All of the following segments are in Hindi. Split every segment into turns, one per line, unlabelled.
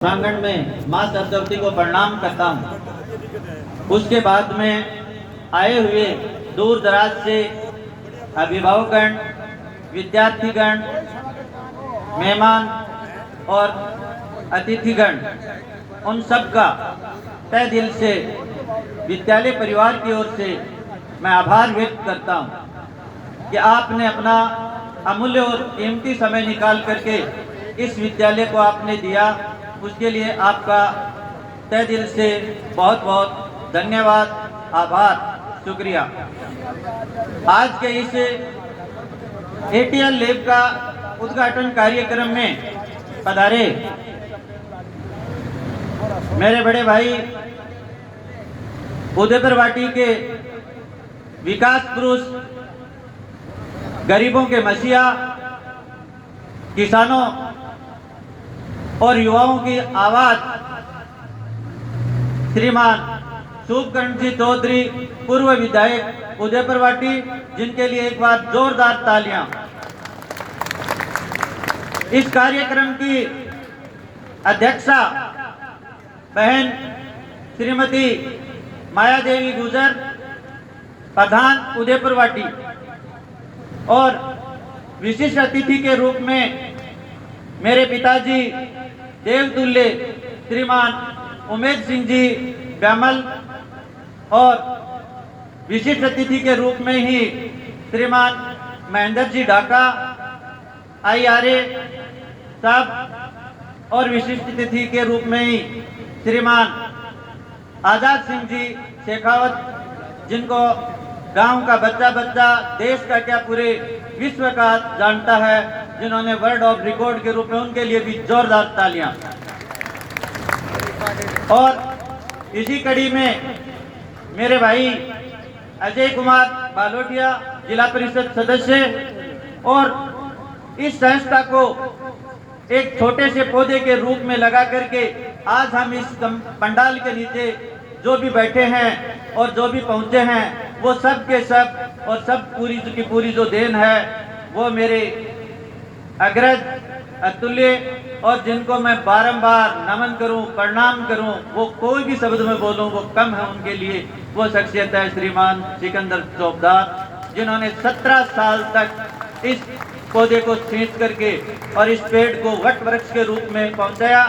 प्रांगण में माँ सरस्वती को प्रणाम करता हूँ। उसके बाद में आए हुए दूर दराज से अभिभावकगण, विद्यार्थीगण, मेहमान और अतिथिगण, उन सब का तहे दिल से विद्यालय परिवार की ओर से मैं आभार व्यक्त करता हूँ कि आपने अपना अमूल्य और कीमती समय निकाल करके इस विद्यालय को आपने दिया। उसके लिए आपका तहे दिल से बहुत बहुत धन्यवाद, आभार, शुक्रिया। आज के इस एटीएल लैब का उद्घाटन कार्यक्रम में पधारे मेरे बड़े भाई उदयपुर वाटी के विकास पुरुष, गरीबों के मसीहा, किसानों और युवाओं की आवाज श्रीमान शुभकर्ण जी चौधरी, पूर्व विधायक उदयपुर वाटी, जिनके लिए एक बार जोरदार तालियां। इस कार्यक्रम की अध्यक्षा बहन श्रीमती माया देवी गुजर, प्रधान उदयपुर वाटी, और विशिष्ट अतिथि के रूप में मेरे पिताजी देवतुल्य श्रीमान उमेश सिंह जी ब्यामल, और विशिष्ट अतिथि के रूप में ही श्रीमान महेंद्र जी ढाका IRA साहब, और विशिष्ट अतिथि के रूप में ही श्रीमान आजाद सिंह जी शेखावत, जिनको गांव का बच्चा बच्चा देश का क्या पूरे विश्व का जानता है, जिन्होंने वर्ल्ड ऑफ रिकॉर्ड के रूप में, उनके लिए भी जोरदार तालियां। और इसी कड़ी में मेरे भाई अजय कुमार बालोटिया, जिला परिषद सदस्य, और इस संस्था को एक छोटे से पौधे के रूप में लगा करके आज हम इस पंडाल के नीचे जो भी बैठे हैं और जो भी पहुंचे हैं, वो सब के सब और सब पूरी की पूरी जो देन है वो मेरे अग्रज, अतुल्य, और जिनको मैं बारंबार नमन करूं, प्रणाम करूं, वो कोई भी शब्द में बोलूं वो कम है उनके लिए। वो शख्सियत है श्रीमान सिकंदर चौबदार, जिन्होंने 17 साल तक इस पौधे को सींच करके और इस पेड़ को वट वृक्ष के रूप में पहुंचाया।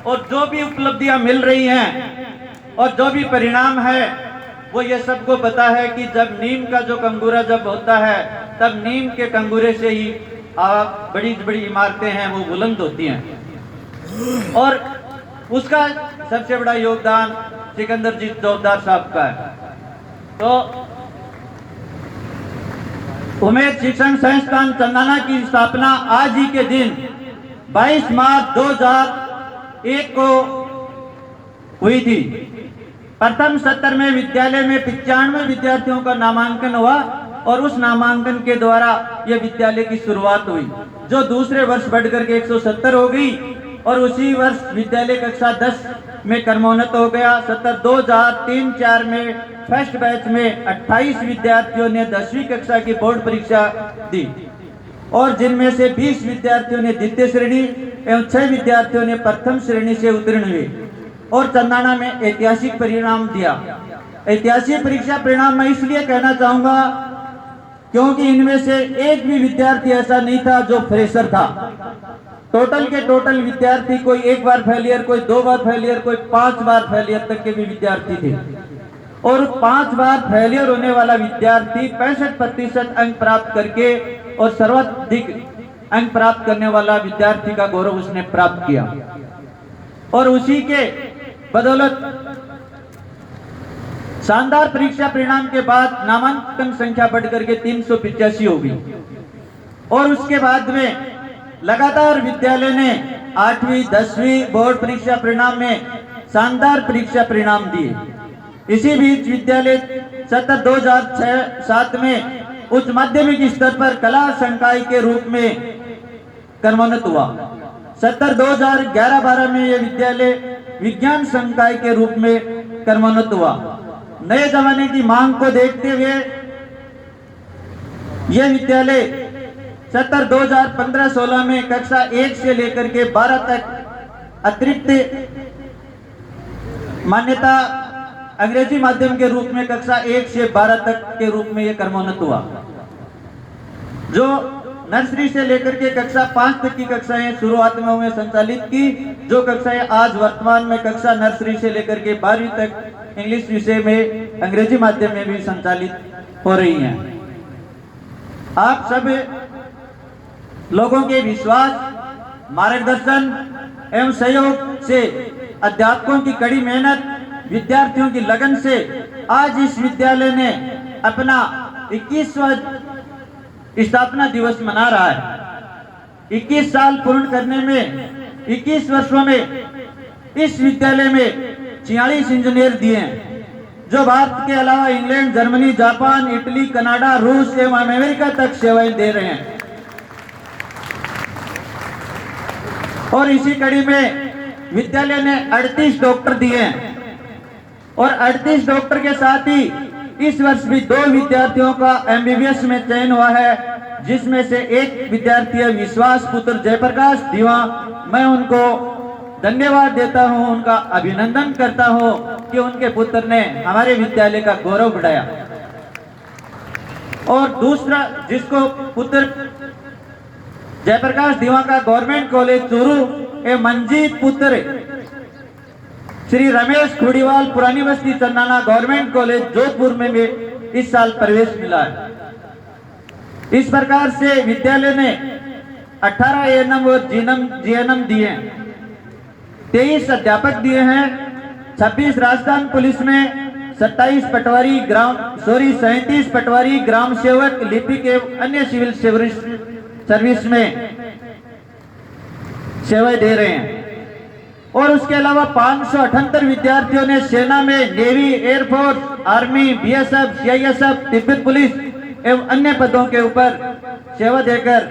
और जो भी उपलब्धियां मिल रही हैं और जो भी परिणाम है, वो ये सबको पता है कि जब नीम का जो कंगूरा जब होता है, तब नीम के कंगूरे से ही बड़ी बड़ी इमारतें हैं वो बुलंद होती हैं, और उसका सबसे बड़ा योगदान सिकंदर जी चौबदार साहब का है। तो उमेश शिक्षण संस्थान चंदाना की स्थापना आज ही के दिन 22 मार्च 2001 को हुई थी। प्रथम सत्र में विद्यालय में 95 विद्यार्थियों का नामांकन हुआ, और उस नामांकन के द्वारा यह विद्यालय की शुरुआत हुई, जो दूसरे वर्ष बढ़कर के 170 हो गई, और उसी वर्ष विद्यालय कक्षा 10 में क्रमोन्नत हो गया। सत्र 2003-04 में फर्स्ट बैच में 28 विद्यार्थियों ने 10वीं कक्षा की बोर्ड परीक्षा दी, और जिनमें से 20 विद्यार्थियों ने द्वितीय श्रेणी एवं 6 विद्यार्थियों ने प्रथम श्रेणी से उत्तीर्ण हुए, और चंदाना में ऐतिहासिक परिणाम दिया। ऐतिहासिक परीक्षा परिणाम मैं इसलिए कहना चाहूंगा क्योंकि इनमें से एक भी विद्यार्थी ऐसा नहीं था जो फ्रेशर था। टोटल के टोटल विद्यार्थी, कोई 1 बार फेलियर, कोई 2 बार फेलियर, कोई 5 बार फेलियर तक के भी विद्यार्थी थे। और 5 बार फेलियर होने वाला विद्यार्थी 65% अंक प्राप्त करके और सर्वाधिक अंक प्राप्त करने वाला विद्यार्थी का गौरव उसने प्राप्त किया, और उसी के बदौलत शानदार परीक्षा परिणाम के बाद नामांकन संख्या बढ़कर के 385 हो गई। और उसके बाद में लगातार विद्यालय ने 8वीं 10वीं बोर्ड परीक्षा परिणाम में शानदार परीक्षा परिणाम दिए। इसी बीच विद्यालय सत्र 2006-07 में उच्च माध्यमिक स्तर पर कला संकाय के रूप में क्रमोन्नत हुआ। सत्र 2011-12 में यह विद्यालय विज्ञान संकाय के रूप में क्रमोन्नत हुआ। नए जमाने की मांग को देखते हुए यह विद्यालय सत्र 2015-16 में कक्षा 1 से लेकर के 12 तक अतिरिक्त मान्यता अंग्रेजी माध्यम के रूप में कक्षा 1 से 12 तक के रूप में यह क्रमोन्नत हुआ। जो नर्सरी से लेकर के कक्षा 5 तक की कक्षाएं शुरुआत में उन्हें संचालित की, जो कक्षाएं आज वर्तमान में कक्षा नर्सरी से लेकर के 12वीं तक इंग्लिश विषय में अंग्रेजी माध्यम में भी संचालित हो रही हैं। आप सब लोगों के विश्वास, मार्गदर्शन एवं सहयोग से, अध्यापकों की कड़ी मेहनत, विद्यार्थियों की लगन से आज इस विद्यालय ने अपना 21वां स्थापना दिवस मना रहा है। 21 साल पूर्ण करने में 21 वर्षों में इस विद्यालय में 46 इंजीनियर दिए हैं, जो भारत के अलावा England, Germany, Japan, Italy, Canada, रूस एवं अमेरिका तक सेवाएं दे रहे हैं। और इसी कड़ी में विद्यालय ने 38 डॉक्टर दिए हैं और 38 डॉक्टर के साथ ही इस वर्ष भी 2 विद्यार्थियों का एमबीबीएस में चयन हुआ है, जिसमें से एक विद्यार्थी है विश्वास पुत्र जयप्रकाश दीवा। मैं उनको धन्यवाद देता हूं, उनका अभिनंदन करता हूं कि उनके पुत्र ने हमारे विद्यालय का गौरव बढ़ाया। और दूसरा जिसको पुत्र जयप्रकाश दीवा का गवर्नमेंट कॉलेज चूरू एवं मंजीत पुत्र श्री रमेश खुड़ीवाल पुरानी बस्ती चंदाना गवर्नमेंट कॉलेज जोधपुर में भी इस साल प्रवेश मिला है। इस प्रकार से विद्यालय ने 18 एएनएम और जीएनएम दिए हैं, 23 अध्यापक दिए हैं, 26 राजस्थान पुलिस में, 37 पटवारी ग्राम सेवक, लिपिक एवं अन्य सिविल सर्विस में सेवाएं दे रहे हैं। और उसके अलावा 578 विद्यार्थियों ने सेना में, navy, air force, army, BSF, CISF, Tibet police एवं अन्य पदों के ऊपर सेवा देकर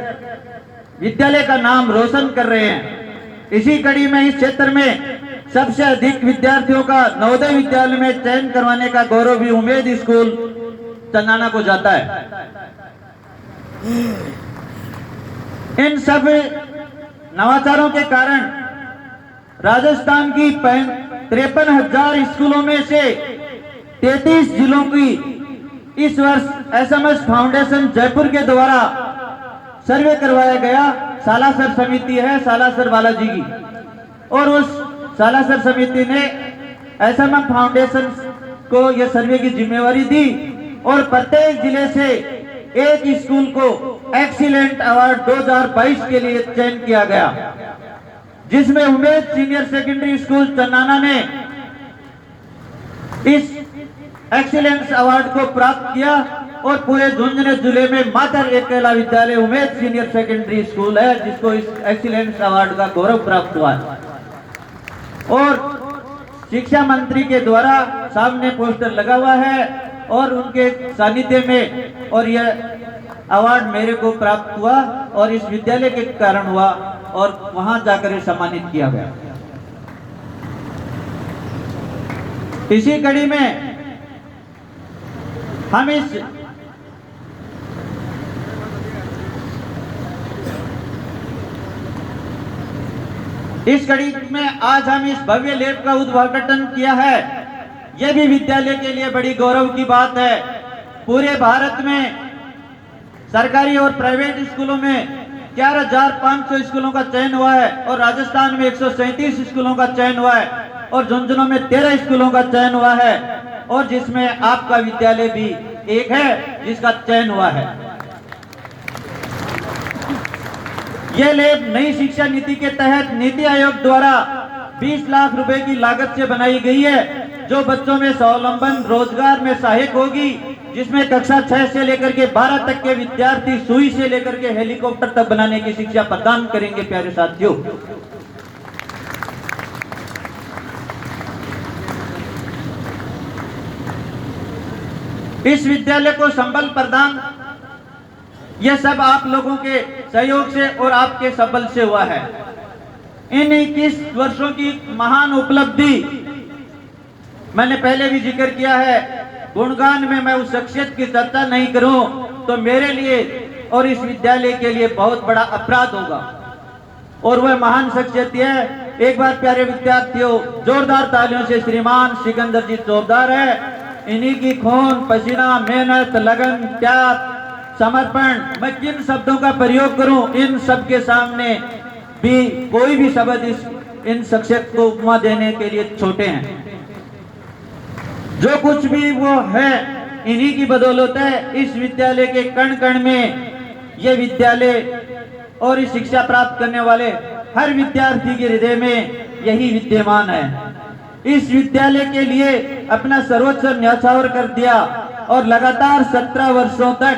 विद्यालय का नाम रोशन कर रहे हैं। इसी कड़ी में इस क्षेत्र में सबसे अधिक विद्यार्थियों का नवोदय विद्यालय में चयन करवाने का गौरव भी उम्मीद स्कूल चंदाना को जाता है। इन सब नवाचारों के कारण राजस्थान की 53,000 स्कूलों में से 33 जिलों की इस वर्ष एसएमएस फाउंडेशन जयपुर के द्वारा सर्वे करवाया गया। सालासर समिति है सालासर बालाजी की, और उस सालासर समिति ने एसएमएस फाउंडेशन को यह सर्वे की जिम्मेवारी दी और प्रत्येक जिले से एक स्कूल को एक्सीलेंट अवार्ड 2022 के लिए चयन किया गया, जिसमें Umed senior secondary school Chandana ने इस एक्सीलेंस अवार्ड को प्राप्त किया। और पूरे झुंझुनू जिले में मात्र अकेला विद्यालय उमेद सीनियर सेकेंडरी स्कूल है जिसको इस एक्सीलेंस अवार्ड का गौरव प्राप्त हुआ है। और शिक्षा मंत्री के द्वारा सामने पोस्टर लगा हुआ है और उनके सानिध्य में, और यह अवार्ड मेरे को प्राप्त हुआ और इस विद्यालय के कारण हुआ और वहां जाकर सम्मानित किया गया। इसी कड़ी में हम इस कड़ी में आज हम इस भव्य लैब का उद्घाटन किया है। यह भी विद्यालय के लिए बड़ी गौरव की बात है। पूरे भारत में सरकारी और प्राइवेट स्कूलों में 11,500 स्कूलों का चयन हुआ है और राजस्थान में 137 स्कूलों का चयन हुआ है और झुंझुनू में 13 स्कूलों का चयन हुआ है, और जिसमें आपका विद्यालय भी एक है जिसका चयन हुआ है। यह लैब नई शिक्षा नीति के तहत नीति आयोग द्वारा 20 लाख रुपए की लागत से बनाई गई है, जो बच्चों में स्वावलंबन रोजगार में सहायक होगी, जिसमें कक्षा 6 से लेकर के 12 तक के विद्यार्थी सुई से लेकर के हेलीकॉप्टर तक बनाने की शिक्षा प्रदान करेंगे। प्यारे साथियों, इस विद्यालय को संबल प्रदान यह सब आप लोगों के सहयोग से और आपके सबल से हुआ है। इन 21 वर्षों की महान उपलब्धि मैंने पहले भी जिक्र किया है। गुणगान में मैं उस शख्सियत की चर्चा नहीं करूं तो मेरे लिए और इस विद्यालय के लिए बहुत बड़ा अपराध होगा, और वह महान शख्सियत है एक बार प्यारे विद्यार्थियों, जोरदार तालियों से श्रीमान सिकंदर जी जोरदार है। इन्हीं की खून पसीना, मेहनत, लगन, त्याग, समर्पण, मैं किन शब्दों का प्रयोग करूं, इन सब के सामने भी कोई भी शब्द इन शख्सियत को उपमा देने के लिए छोटे हैं। जो कुछ भी वो है इन्हीं की बदौलत है। इस विद्यालय के कण कण में ये विद्यालय और इस शिक्षा प्राप्त करने वाले हर विद्यार्थी के हृदय में यही विद्यमान है। इस विद्यालय के लिए अपना सर्वोच्च न्यौछावर कर दिया और लगातार 17 वर्षों तक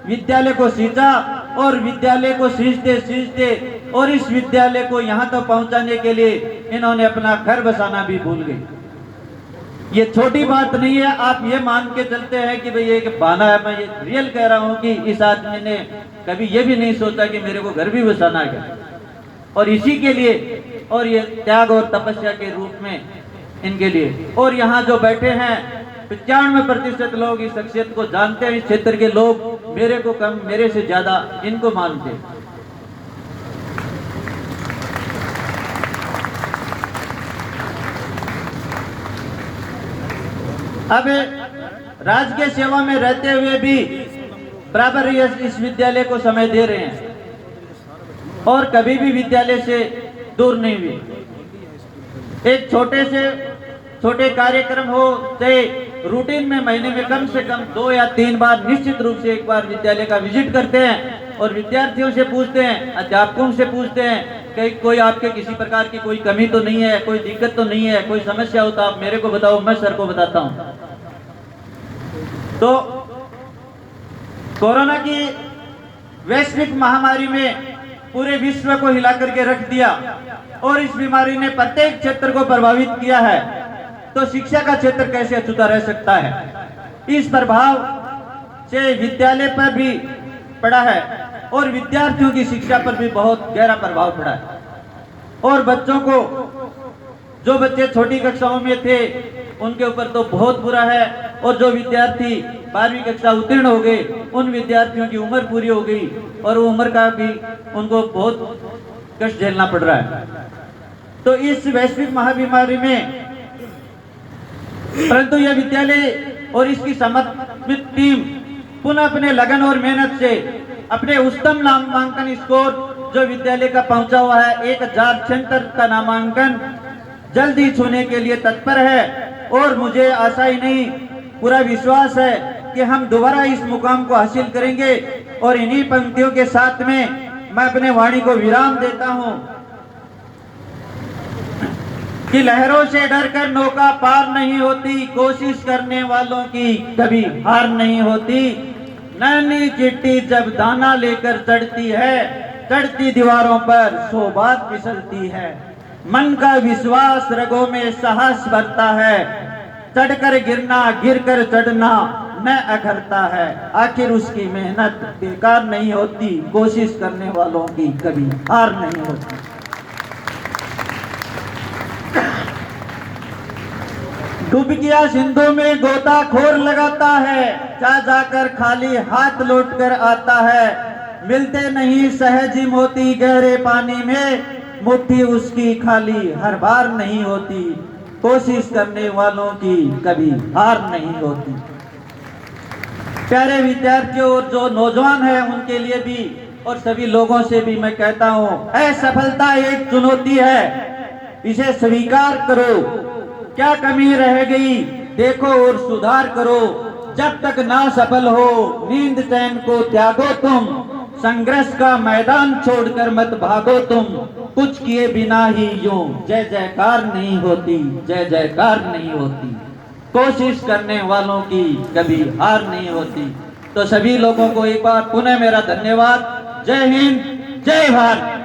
विद्यालय को सींचा और विद्यालय को सींचते और इस विद्यालय को यहाँ तक पहुँचाने के लिए इन्होंने अपना घर बसाना भी भूल गए। ये छोटी बात नहीं है। आप ये मान के चलते हैं कि भाई ये एक बहाना है। मैं ये रियल कह रहा हूँ कि इस आदमी ने कभी ये भी नहीं सोचा कि मेरे को घर भी बसाना है, और इसी के लिए और ये त्याग और तपस्या के रूप में इनके लिए। और यहाँ जो बैठे हैं 95% लोग इस शख्सियत को जानते हैं। इस क्षेत्र के लोग मेरे को कम, मेरे से ज्यादा इनको मानते हैं। अब राजकीय सेवा में रहते हुए भी बराबर इस विद्यालय को समय दे रहे हैं और कभी भी विद्यालय से दूर नहीं हुए। एक छोटे कार्यक्रम हो चाहे रूटीन में महीने में कम से कम 2 या 3 बार निश्चित रूप से एक बार विद्यालय का विजिट करते हैं और विद्यार्थियों से पूछते हैं, अध्यापकों से पूछते हैं कि कोई आपके किसी प्रकार की कोई कमी तो नहीं है, कोई दिक्कत तो नहीं है, कोई समस्या हो तो आप मेरे को बताओ, मैं सर को बताता हूं। तो कोरोना की वैश्विक महामारी में पूरे विश्व को हिला करके रख दिया और इस बीमारी ने प्रत्येक क्षेत्र को प्रभावित किया है। तो शिक्षा का क्षेत्र कैसे अछूता रह सकता है? इस प्रभाव से विद्यालय पर भी पड़ा है और विद्यार्थियों की शिक्षा पर भी बहुत गहरा प्रभाव पड़ा है। और बच्चों को, जो बच्चे छोटी कक्षाओं में थे उनके ऊपर तो बहुत बुरा है, और जो विद्यार्थी 12वीं कक्षा उत्तीर्ण हो गए उन विद्यार्थियों की उम्र पूरी हो गई और वो उम्र का भी उनको बहुत कष्ट झेलना पड़ रहा है। तो इस वैश्विक महाबीमारी में परंतु यह विद्यालय और इसकी समर्पित टीम पुनः अपने लगन और मेहनत से अपने उच्चतम नामांकन स्कोर जो विद्यालय का पहुंचा हुआ है 1076 का नामांकन जल्द ही छूने के लिए तत्पर है। और मुझे आशा ही नहीं, पूरा विश्वास है कि हम दोबारा इस मुकाम को हासिल करेंगे। और इन्हीं पंक्तियों के साथ में मैं अपने वाणी को विराम देता हूं कि लहरों से डरकर नौका पार नहीं होती, कोशिश करने वालों की कभी हार नहीं होती। नन्ही चिट्टी जब दाना लेकर चढ़ती है, चढ़ती दीवारों पर 100 बात फिसलती है। मन का विश्वास रगों में साहस भरता है, चढ़कर गिरना गिरकर चढ़ना न अखरता है। आखिर उसकी मेहनत बेकार नहीं होती, कोशिश करने वालों की कभी हार नहीं होती। डुबकिया सिंधु में गोताखोर लगाता है, जा जाकर खाली हाथ लौट कर आता है। मिलते नहीं सहज मोती गहरे पानी में, मुट्ठी उसकी खाली हर बार नहीं होती। कोशिश करने वालों की कभी हार नहीं होती। प्यारे विद्यार्थियों और जो नौजवान हैं उनके लिए भी और सभी लोगों से भी मैं कहता हूं, असफलता एक चुनौती है, इसे स्वीकार करो। क्या कमी रह गई देखो और सुधार करो। जब तक ना सफल हो नींद चैन को त्यागो तुम, संघर्ष का मैदान छोड़कर मत भागो तुम। कुछ किए बिना ही यूं जय जयकार नहीं होती, जय जयकार नहीं होती। कोशिश करने वालों की कभी हार नहीं होती। तो सभी लोगों को एक बार पुनः मेरा धन्यवाद। जय हिंद, जय भारत।